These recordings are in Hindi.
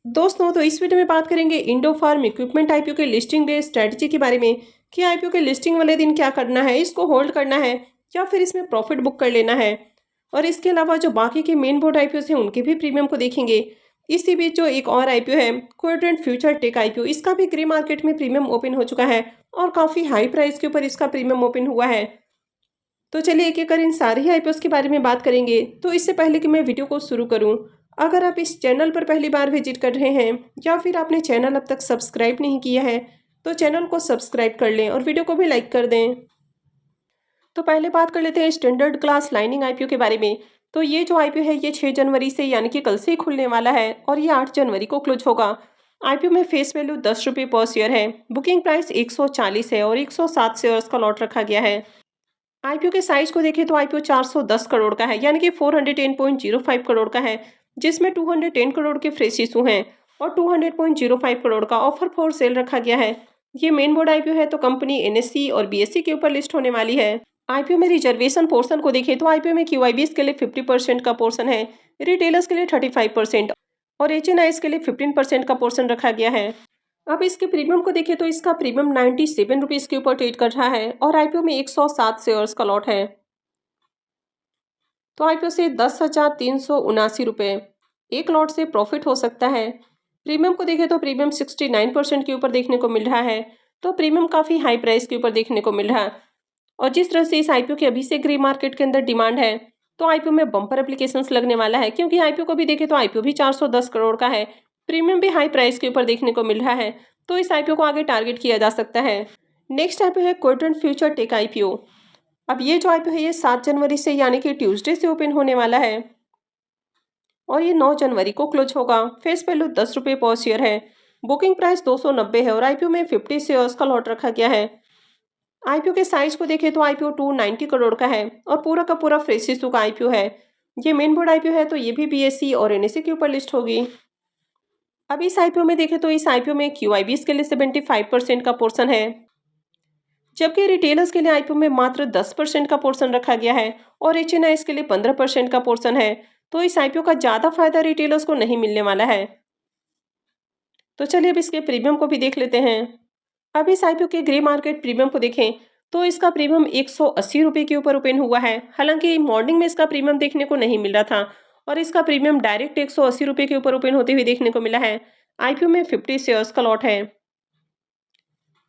दोस्तों, तो इस वीडियो में बात करेंगे इंडो फार्म इक्विपमेंट आईपीओ के लिस्टिंग डे स्ट्रेटजी के बारे में कि आईपीओ के लिस्टिंग वाले दिन क्या करना है, इसको होल्ड करना है या फिर इसमें प्रॉफिट बुक कर लेना है। और इसके अलावा जो बाकी के मेन बोर्ड आईपीओ हैं उनके भी प्रीमियम को देखेंगे। इसी बीच जो एक और आईपीओ है क्वाड्रेंट फ्यूचर टेक आईपीओ, इसका भी ग्रे मार्केट में प्रीमियम ओपन हो चुका है और काफ़ी हाई प्राइस के ऊपर इसका प्रीमियम ओपन हुआ है। तो चलिए एक एक कर इन सारे ही आईपीओस के बारे में बात करेंगे। तो इससे पहले कि मैं वीडियो को शुरू करूं, अगर आप इस चैनल पर पहली बार विजिट कर रहे हैं या फिर आपने चैनल अब तक सब्सक्राइब नहीं किया है तो चैनल को सब्सक्राइब कर लें और वीडियो को भी लाइक कर दें। तो पहले बात कर लेते हैं स्टैंडर्ड क्लास लाइनिंग आईपीओ के बारे में। तो ये जो आईपीओ है ये 6 जनवरी से यानी कि कल से ही खुलने वाला है और ये 8 जनवरी को क्लोज होगा। आईपीओ में फेस वैल्यू 10 रुपये पर शेयर है। बुकिंग प्राइस 140 है और 107 शेयर्स का लॉट रखा गया है। आईपीओ के साइज को देखें तो आईपीओ 410 करोड़ का है यानी कि 410.05 करोड़ का है, जिसमें 210 करोड़ के फ्रेश इशू हैं और 200.05 करोड़ का ऑफर फॉर सेल रखा गया है। ये मेन बोर्ड आईपीओ है तो कंपनी एनएससी और बीएससी के ऊपर लिस्ट होने वाली है। आईपीओ में रिजर्वेशन पोर्शन को देखें तो आईपीओ में क्यूआईबीज के लिए 50% का पोर्शन है, रिटेलर्स के लिए 35% और एचएनआईज के लिए 15% का पोर्शन रखा गया है। अब इसके प्रीमियम को देखें तो इसका प्रीमियम 97 रुपीज़ के ऊपर ट्रेड कर रहा है और आईपीओ में 107 शेयर्स का लॉट है। तो आईपीओ से 10,379 रुपये एक लॉट से प्रॉफिट हो सकता है। प्रीमियम को देखें तो प्रीमियम 69% के ऊपर देखने को मिल रहा है, तो प्रीमियम काफ़ी हाई प्राइस के ऊपर देखने को मिल रहा है। और जिस तरह से इस आईपीओ की अभी से ग्रे मार्केट के अंदर डिमांड है, तो आईपीओ में बम्पर एप्लीकेशंस लगने वाला है, क्योंकि आईपीओ को भी देखें तो आईपीओ भी 410 करोड़ का है, प्रीमियम भी हाई प्राइस के ऊपर देखने को मिल रहा है, तो इस आईपीओ को आगे टारगेट किया जा सकता है। नेक्स्ट आईपीओ है क्वाड्रेंट फ्यूचर टेक आईपीओ। अब ये जो आईपीओ है ये 7 जनवरी से यानी कि ट्यूसडे से ओपन होने वाला है और ये 9 जनवरी को क्लोज होगा। फेस वैल्यू 10 रुपये पर शेयर है। बुकिंग प्राइस 290 है और आईपीओ में 50 शेयर्स का लॉट रखा गया है। आईपीओ के साइज को देखें तो आईपीओ 290 करोड़ का है और पूरा का पूरा फ्रेश इशू का आईपीओ है। ये मेन बोर्ड आईपीओ है तो ये भी बीएससी और एनएससी के ऊपर लिस्ट होगी। अब इस आईपीओ में देखें तो इस आईपीओ में क्यूआईबीज के लिए 75% का पोर्शन है, जबकि रिटेलर्स के लिए आईपीओ में मात्र 10% का पोर्शन रखा गया है और एचएनआईज के लिए 15% का पोर्शन है, तो इस आईपीओ का ज़्यादा फायदा रिटेलर्स को नहीं मिलने वाला है। तो चलिए अब इसके प्रीमियम को भी देख लेते हैं। अब इस आईपीओ के ग्रे मार्केट प्रीमियम को देखें तो इसका प्रीमियम 180 रुपये के ऊपर ओपन हुआ है। हालांकि मॉर्निंग में इसका प्रीमियम देखने को नहीं मिल रहा था और इसका प्रीमियम डायरेक्ट 180 रुपये के ऊपर ओपन होते हुए देखने को मिला है। आईपीओ में 50 शेयर्स का लॉट है,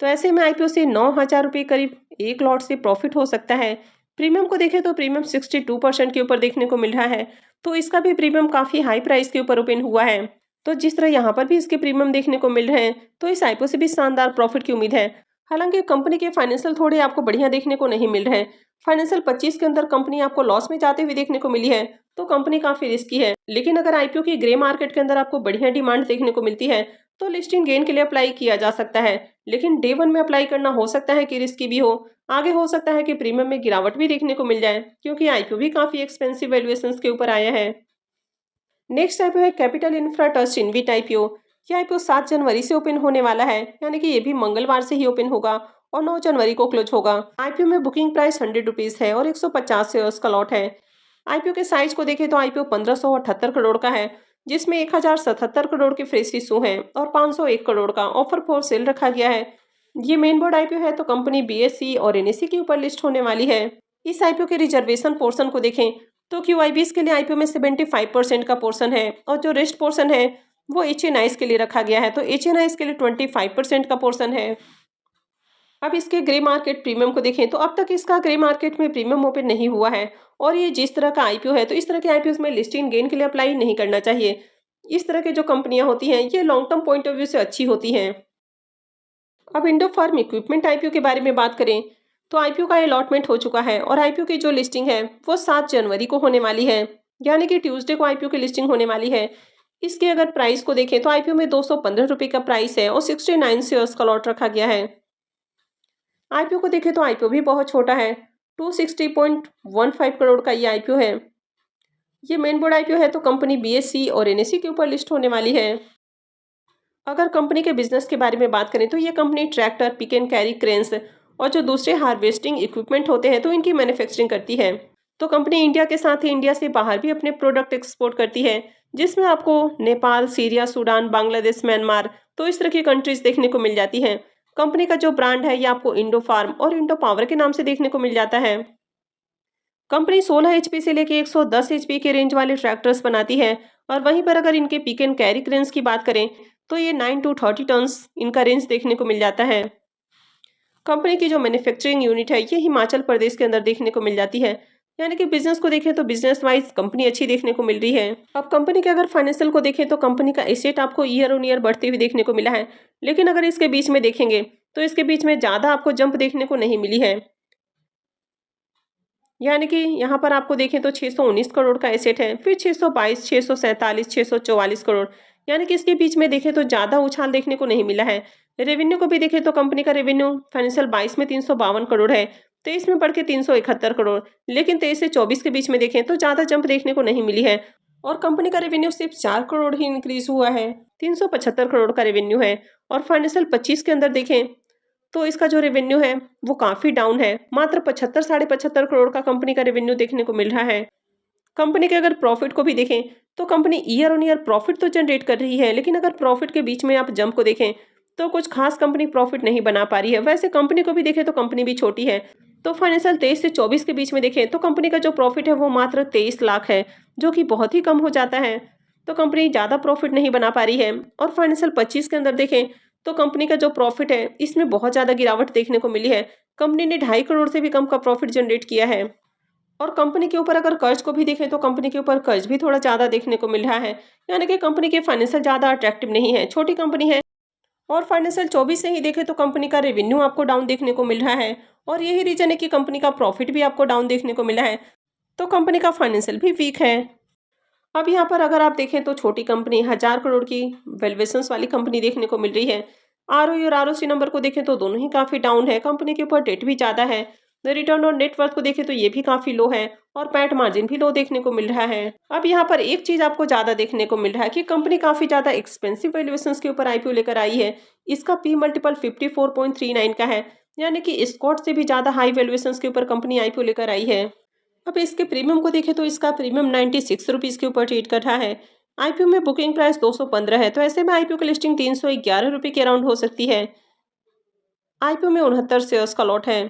तो ऐसे में आईपीओ से 9,000 रुपये करीब एक लॉट से प्रॉफिट हो सकता है। प्रीमियम को देखें तो प्रीमियम 62% के ऊपर देखने को मिल रहा है, तो इसका भी प्रीमियम काफ़ी हाई प्राइस के ऊपर ओपन हुआ है। तो जिस तरह यहाँ पर भी इसके प्रीमियम देखने को मिल रहे हैं, तो इस आईपीओ से भी शानदार प्रॉफिट की उम्मीद है। हालांकि कंपनी के फाइनेंशियल थोड़े आपको बढ़िया देखने को नहीं मिल रहे हैं। फाइनेंशियल 25 के अंदर कंपनी आपको लॉस में जाते हुए देखने को मिली है, तो कंपनी काफ़ी रिस्की है। लेकिन अगर आईपीओ की ग्रे मार्केट के अंदर आपको बढ़िया डिमांड देखने को मिलती है तो लिस्टिंग गेन के लिए अप्लाई किया जा सकता है। लेकिन डे 1 में अप्लाई करना हो सकता है कि रिस्की भी हो। आगे हो सकता है कि प्रीमियम में गिरावट भी देखने को मिल जाए, क्योंकि आईपीओ भी काफ़ी एक्सपेंसिव वैल्यूएशंस के ऊपर आया है। नेक्स्ट आईपीओ है कैपिटल इंफ्रा ट्रस्ट इनविट आईपीओ। यह आईपीओ 7 जनवरी से ओपन होने वाला है, यानी कि ये भी मंगलवार से ही ओपन होगा और 9 जनवरी को क्लोज होगा। आईपीओ में बुकिंग प्राइस 100 रुपीज़ है और 150 शेयर्स का लॉट है। आईपीओ के साइज को देखें तो आईपीओ 1578 करोड़ का है, जिसमें 1077 करोड़ के फ्रेश इशू हैं और 501 करोड़ का ऑफर फॉर सेल रखा गया है। ये मेन बोर्ड आईपीओ है तो कंपनी बीएससी और एनएससी के ऊपर लिस्ट होने वाली है। इस आईपीओ के रिजर्वेशन पोर्शन को देखें तो क्यूआईबीज के लिए आईपीओ में 75% का पोर्शन है और जो रेस्ट पोर्शन है वो एचएनआईज के लिए रखा गया है, तो एचएनआईज के लिए 25% का पोर्शन है। अब इसके ग्रे मार्केट प्रीमियम को देखें तो अब तक इसका ग्रे मार्केट में प्रीमियम ओपन नहीं हुआ है और ये जिस तरह का आईपीओ है तो इस तरह के आईपीओ में लिस्टिंग गेन के लिए अप्लाई नहीं करना चाहिए। इस तरह के जो कंपनियां होती हैं ये long term point of view से अच्छी होती हैं। अब इंडो फार्म इक्विपमेंट आईपीओ के बारे में बात करें तो आईपीओ का अलॉटमेंट हो चुका है और आईपीओ की जो लिस्टिंग है वो 7 जनवरी को होने वाली है, यानी कि ट्यूसडे को आईपीओ की लिस्टिंग होने वाली है। इसके अगर प्राइस को देखें तो आईपीओ में 215 रुपये का प्राइस है और 69 शेयर्स का लॉट रखा गया है। आईपीओ को देखें तो आईपीओ भी बहुत छोटा है, 260.15 करोड़ का ये आईपीओ है। ये मेन बोर्ड आईपीओ है तो कंपनी बीएससी और एनएससी के ऊपर लिस्ट होने वाली है। अगर कंपनी के बिजनेस के बारे में बात करें तो ये company tractor, pick and carry cranes और जो दूसरे हार्वेस्टिंग इक्विपमेंट होते हैं तो इनकी मैन्युफैक्चरिंग करती है। तो कंपनी इंडिया के साथ ही इंडिया से बाहर भी अपने प्रोडक्ट एक्सपोर्ट करती है, जिसमें आपको Nepal, Syria, Sudan, Bangladesh, Myanmar, तो इस तरह की कंट्रीज देखने को मिल जाती हैं। कंपनी का जो ब्रांड है ये आपको इंडो फार्म और इंडो पावर के नाम से देखने को मिल जाता है। कंपनी 16 एचपी से लेके 110 एचपी के रेंज वाले ट्रैक्टर्स बनाती है, और वहीं पर अगर इनके पिक एंड कैरी क्रेन्स की बात करें तो ये 9 टू 30 टन्स इनका रेंज देखने को मिल जाता है। कंपनी की जो मैन्युफैक्चरिंग यूनिट है ये हिमाचल प्रदेश के अंदर देखने को मिल जाती है। यानी कि बिजनेस को देखें तो बिजनेस वाइज कंपनी अच्छी देखने को मिल रही है। अब कंपनी के अगर फाइनेंशियल को देखें तो कंपनी का एसेट आपको ईयर ऑन ईयर बढ़ते हुए देखने को मिला है, लेकिन अगर इसके बीच में देखेंगे तो इसके बीच में ज़्यादा आपको जंप देखने को नहीं मिली है। यानी कि यहाँ पर आपको देखें तो 619 करोड़ का एसेट है, फिर 622, 647, 644 करोड़, यानी कि इसके बीच में देखें तो ज़्यादा उछाल देखने को नहीं मिला है। रेवेन्यू को भी देखें तो कंपनी का रेवेन्यू फाइनेंशियल 22 में 352 करोड़ है, 23 में बढ़ के 371 करोड़, लेकिन 23 से 24 के बीच में देखें तो ज़्यादा जंप देखने को नहीं मिली है। और कंपनी का रेवेन्यू सिर्फ 4 करोड़ ही इंक्रीज हुआ है, 375 करोड़ का रेवेन्यू है। और फाइनेंशियल 25 के अंदर देखें तो इसका जो रेवेन्यू है वो काफ़ी डाउन है, मात्र 75 साढ़े 75 करोड़ का कंपनी का रेवेन्यू देखने को मिल रहा है। कंपनी के अगर प्रॉफिट को भी देखें तो company year on year profit तो जनरेट कर रही है, लेकिन अगर प्रॉफिट के बीच में आप जंप को देखें तो कुछ खास कंपनी प्रॉफिट नहीं बना पा रही है। वैसे कंपनी को भी देखें तो कंपनी भी छोटी है, तो फाइनेंशियल 23 से 24 के बीच में देखें तो कंपनी का जो प्रॉफिट है वो मात्र 23 लाख है, जो कि बहुत ही कम हो जाता है। तो कंपनी ज़्यादा प्रॉफिट नहीं बना पा रही है। और फाइनेंशियल 25 के अंदर देखें तो कंपनी का जो प्रॉफिट है इसमें बहुत ज़्यादा गिरावट देखने को मिली है। कंपनी ने 2.5 करोड़ से भी कम का प्रॉफिट जनरेट किया है। और कंपनी के ऊपर अगर कर्ज को भी देखें तो कंपनी के ऊपर कर्ज भी थोड़ा ज़्यादा देखने को मिल रहा है। यानी कि कंपनी के फाइनेंशियल ज़्यादा अट्रैक्टिव नहीं है, छोटी कंपनी है। और फाइनेंशियल 24 से ही देखें तो कंपनी का रेवेन्यू आपको डाउन देखने को मिल रहा है, और यही रीजन है कि कंपनी का प्रॉफिट भी आपको डाउन देखने को मिला है। तो कंपनी का फाइनेंशियल भी वीक है। अब यहाँ पर अगर आप देखें तो छोटी कंपनी 1000 करोड़ की वैल्यूएशंस वाली कंपनी देखने को मिल रही है। आरओई और आरओसी नंबर को देखें तो दोनों ही काफ़ी डाउन है। कंपनी के ऊपर डेट भी ज़्यादा है। रिटर्न और नेटवर्थ को देखें तो ये भी काफ़ी लो है, और पैट मार्जिन भी लो देखने को मिल रहा है। अब यहाँ पर एक चीज़ आपको ज़्यादा देखने को मिल रहा है कि कंपनी काफ़ी ज़्यादा एक्सपेंसिव वैल्यूएशंस के ऊपर आईपीओ लेकर आई है। इसका पी मल्टीपल 54.39 का है, यानी कि स्कॉट से भी ज़्यादा हाई वैल्यूएशंस के ऊपर कंपनी आईपीओ लेकर आई है। अब इसके प्रीमियम को देखें तो इसका प्रीमियम 96 रुपीज़ के ऊपर ट्रेड कर रहा है। आईपीओ में बुकिंग प्राइस 215 है, तो ऐसे में आईपीओ की लिस्टिंग 311 रुपये के अराउंड हो सकती है। आईपीओ में 69 शेयर्स का लॉट है,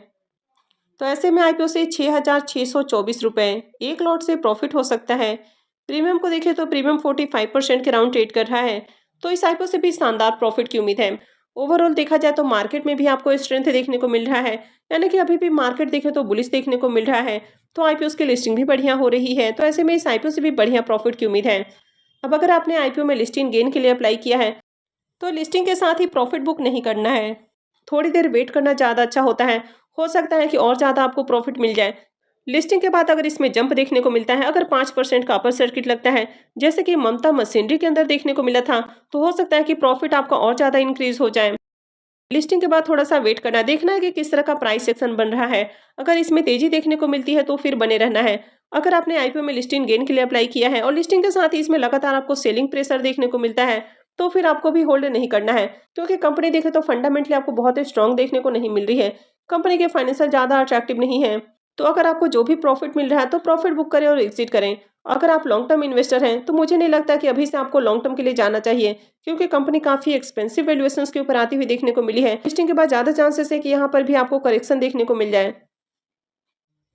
तो ऐसे में आईपीओ से 6,624 रुपये एक लॉट से प्रॉफिट हो सकता है। प्रीमियम को देखें तो प्रीमियम 45% के राउंड ट्रेड कर रहा है, तो इस आईपीओ से भी शानदार प्रॉफिट की उम्मीद है। ओवरऑल देखा जाए तो मार्केट में भी आपको स्ट्रेंथ देखने को मिल रहा है, यानी कि अभी भी मार्केट देखें तो बुलिश देखने को मिल रहा है। तो आईपीओ की लिस्टिंग भी बढ़िया हो रही है, तो ऐसे में इस आईपीओ से भी बढ़िया प्रॉफिट की उम्मीद है। अब अगर आपने आईपीओ में लिस्टिंग गेन के लिए अप्लाई किया है तो लिस्टिंग के साथ ही प्रॉफिट बुक नहीं करना है, थोड़ी देर वेट करना ज़्यादा अच्छा होता है। हो सकता है कि और ज़्यादा आपको प्रॉफिट मिल जाए। लिस्टिंग के बाद अगर इसमें जंप देखने को मिलता है, अगर 5% का अपर सर्किट लगता है जैसे कि ममता मशीनरी के अंदर देखने को मिला था, तो हो सकता है कि प्रॉफिट आपका और ज़्यादा इंक्रीज हो जाए। लिस्टिंग के बाद थोड़ा सा वेट करना, देखना है कि किस तरह का प्राइस सेक्शन बन रहा है। अगर इसमें तेजी देखने को मिलती है तो फिर बने रहना है। अगर आपने आईपीओ में लिस्टिंग गेन के लिए अप्लाई किया है और लिस्टिंग के साथ ही इसमें लगातार आपको सेलिंग प्रेशर देखने को मिलता है, तो फिर आपको भी होल्ड नहीं करना है, क्योंकि कंपनी देखे तो फंडामेंटली आपको बहुत स्ट्रांग देखने को नहीं मिल रही है। कंपनी के फाइनेंशियल ज़्यादा अट्रैक्टिव नहीं है। तो अगर आपको जो भी प्रॉफिट मिल रहा है तो प्रॉफिट बुक करें और एग्जिट करें। अगर आप लॉन्ग टर्म इन्वेस्टर हैं तो मुझे नहीं लगता कि अभी से आपको लॉन्ग टर्म के लिए जाना चाहिए, क्योंकि कंपनी काफ़ी एक्सपेंसिव वैल्यूएशंस के ऊपर आती हुई देखने को मिली है। लिस्टिंग के बाद ज़्यादा चांसेस है कि यहाँ पर भी आपको करेक्शन देखने को मिल जाए।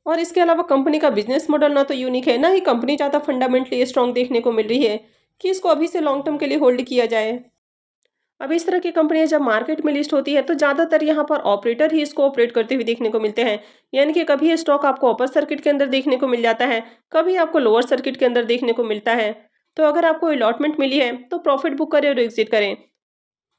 और इसके अलावा कंपनी का बिजनेस मॉडल ना तो यूनिक है, ना ही कंपनी ज़्यादा फंडामेंटली स्ट्रांग देखने को मिल रही है कि इसको अभी से लॉन्ग टर्म के लिए होल्ड किया जाए। अब इस तरह की कंपनियां जब मार्केट में लिस्ट होती है तो ज़्यादातर यहाँ पर ऑपरेटर ही इसको ऑपरेट करते हुए देखने को मिलते हैं। यानी कि कभी ये स्टॉक आपको अपर सर्किट के अंदर देखने को मिल जाता है, कभी आपको लोअर सर्किट के अंदर देखने को मिलता है। तो अगर आपको अलॉटमेंट मिली है तो प्रॉफिट बुक करें और एग्जिट करें।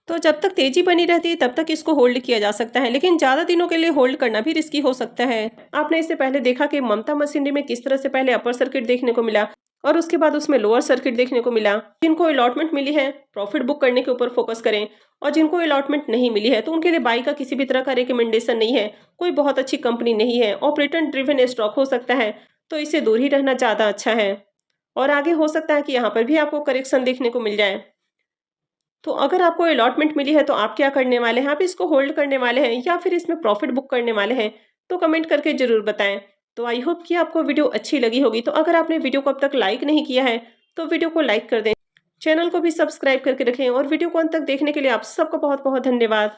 तो जब तक तेजी बनी रहती है तब तक इसको होल्ड किया जा सकता है, लेकिन ज़्यादा दिनों के लिए होल्ड करना भी रिस्की हो सकता है। आपने इससे पहले देखा कि ममता मशीनरी में किस तरह से पहले अपर सर्किट देखने को मिला और उसके बाद उसमें लोअर सर्किट देखने को मिला। जिनको अलॉटमेंट मिली है प्रॉफिट बुक करने के ऊपर फोकस करें, और जिनको अलॉटमेंट नहीं मिली है तो उनके लिए बाई का किसी भी तरह का रिकमेंडेशन नहीं है। कोई बहुत अच्छी कंपनी नहीं है, ऑपरेटर ड्रिवन स्टॉक हो सकता है, तो इससे दूर ही रहना ज़्यादा अच्छा है। और आगे हो सकता है कि यहाँ पर भी आपको करेक्शन देखने को मिल जाए। तो अगर आपको अलॉटमेंट मिली है तो आप क्या करने वाले हैं? आप इसको होल्ड करने वाले हैं या फिर इसमें प्रॉफिट बुक करने वाले हैं? तो कमेंट करके ज़रूर बताएं। तो आई होप कि आपको वीडियो अच्छी लगी होगी। तो अगर आपने वीडियो को अब तक लाइक नहीं किया है तो वीडियो को लाइक कर दें, चैनल को भी सब्सक्राइब करके रखें और वीडियो को अंत तक देखने के लिए आप सबका बहुत बहुत धन्यवाद।